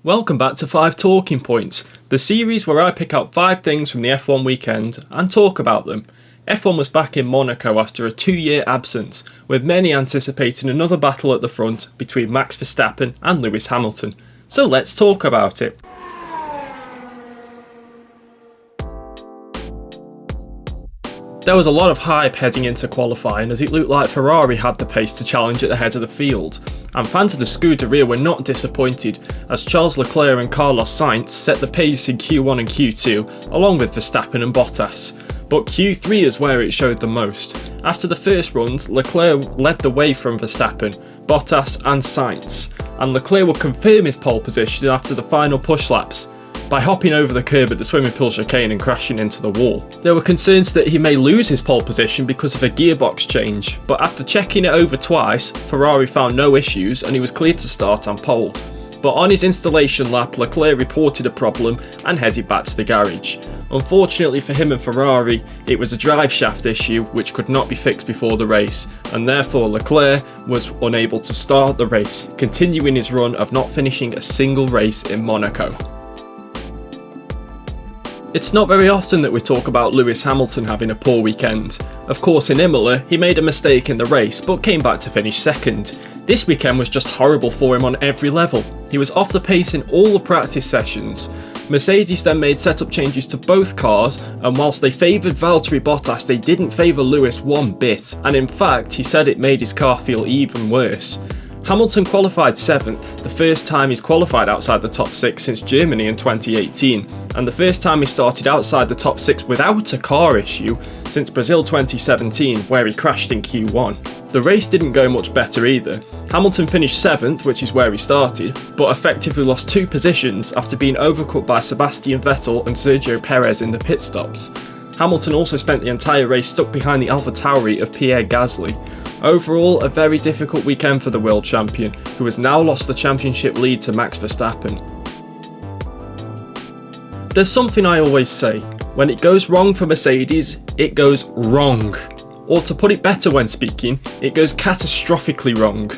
Welcome back to 5 Talking Points, the series where I pick out 5 things from the F1 weekend and talk about them. F1 was back in Monaco after a 2-year absence, with many anticipating another battle at the front between Max Verstappen and Lewis Hamilton. So let's talk about it. There was a lot of hype heading into qualifying as it looked like Ferrari had the pace to challenge at the head of the field, and fans of the Scuderia were not disappointed as Charles Leclerc and Carlos Sainz set the pace in Q1 and Q2 along with Verstappen and Bottas. But Q3 is where it showed the most. After the first runs, Leclerc led the way from Verstappen, Bottas and Sainz, and Leclerc would confirm his pole position after the final push laps by hopping over the curb at the swimming pool chicane and crashing into the wall. There were concerns that he may lose his pole position because of a gearbox change, but after checking it over twice, Ferrari found no issues and he was cleared to start on pole. But on his installation lap, Leclerc reported a problem and headed back to the garage. Unfortunately for him and Ferrari, it was a drive shaft issue which could not be fixed before the race, and therefore Leclerc was unable to start the race, continuing his run of not finishing a single race in Monaco. It's not very often that we talk about Lewis Hamilton having a poor weekend. Of course, in Imola, he made a mistake in the race but came back to finish second. This weekend was just horrible for him on every level. He was off the pace in all the practice sessions. Mercedes then made setup changes to both cars, and whilst they favoured Valtteri Bottas, they didn't favour Lewis one bit, and in fact he said it made his car feel even worse. Hamilton qualified 7th, the first time he's qualified outside the top 6 since Germany in 2018, and the first time he started outside the top 6 without a car issue since Brazil 2017, where he crashed in Q1. The race didn't go much better either. Hamilton finished 7th, which is where he started, but effectively lost 2 positions after being overcut by Sebastian Vettel and Sergio Perez in the pit stops. Hamilton also spent the entire race stuck behind the AlphaTauri of Pierre Gasly. Overall, a very difficult weekend for the world champion, who has now lost the championship lead to Max Verstappen. There's something I always say: when it goes wrong for Mercedes, it goes wrong. Or to put it better when speaking, it goes catastrophically wrong.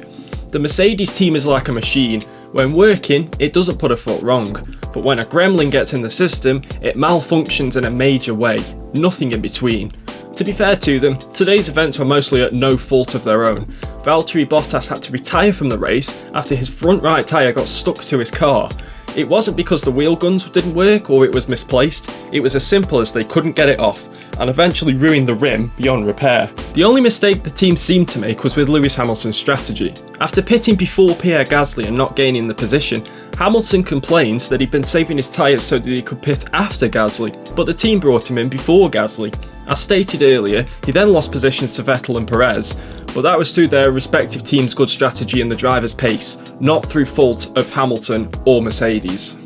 The Mercedes team is like a machine. When working, it doesn't put a foot wrong, but when a gremlin gets in the system, it malfunctions in a major way, nothing in between. To be fair to them, today's events were mostly at no fault of their own. Valtteri Bottas had to retire from the race after his front right tyre got stuck to his car. It wasn't because the wheel guns didn't work or it was misplaced, it was as simple as they couldn't get it off, and eventually ruined the rim beyond repair. The only mistake the team seemed to make was with Lewis Hamilton's strategy. After pitting before Pierre Gasly and not gaining the position, Hamilton complains that he'd been saving his tyres so that he could pit after Gasly, but the team brought him in before Gasly. As stated earlier, he then lost positions to Vettel and Perez, but that was through their respective teams' good strategy and the driver's pace, not through fault of Hamilton or Mercedes.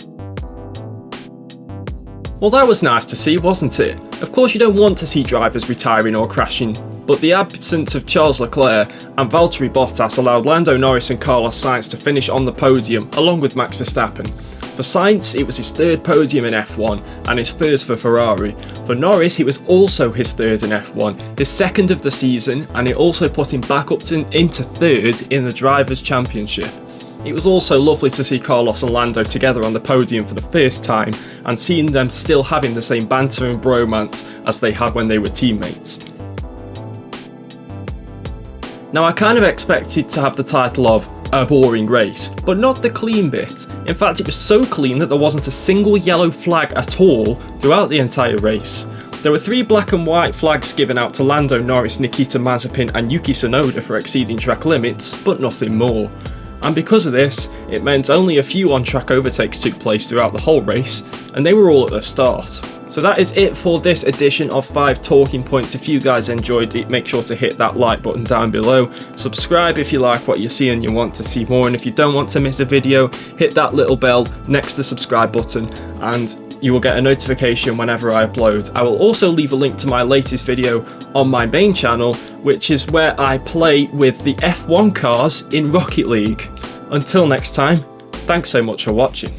Well, that was nice to see, wasn't it? Of course you don't want to see drivers retiring or crashing, but the absence of Charles Leclerc and Valtteri Bottas allowed Lando Norris and Carlos Sainz to finish on the podium along with Max Verstappen. For Sainz, it was his 3rd podium in F1 and his 1st for Ferrari. For Norris, it was also his 3rd in F1, his 2nd of the season, and it also put him back up into 3rd in the Drivers' Championship. It was also lovely to see Carlos and Lando together on the podium for the first time, and seeing them still having the same banter and bromance as they had when they were teammates. Now, I kind of expected to have the title of a boring race, but not the clean bit. In fact, it was so clean that there wasn't a single yellow flag at all throughout the entire race. There were 3 black and white flags given out to Lando Norris, Nikita Mazepin and Yuki Tsunoda for exceeding track limits, but nothing more. And because of this, it meant only a few on-track overtakes took place throughout the whole race, and they were all at the start. So that is it for this edition of 5 Talking Points. If you guys enjoyed it, make sure to hit that like button down below. Subscribe if you like what you see and you want to see more, and if you don't want to miss a video, hit that little bell next to the subscribe button and you will get a notification whenever I upload. I will also leave a link to my latest video on my main channel, which is where I play with the F1 cars in Rocket League. Until next time, thanks so much for watching.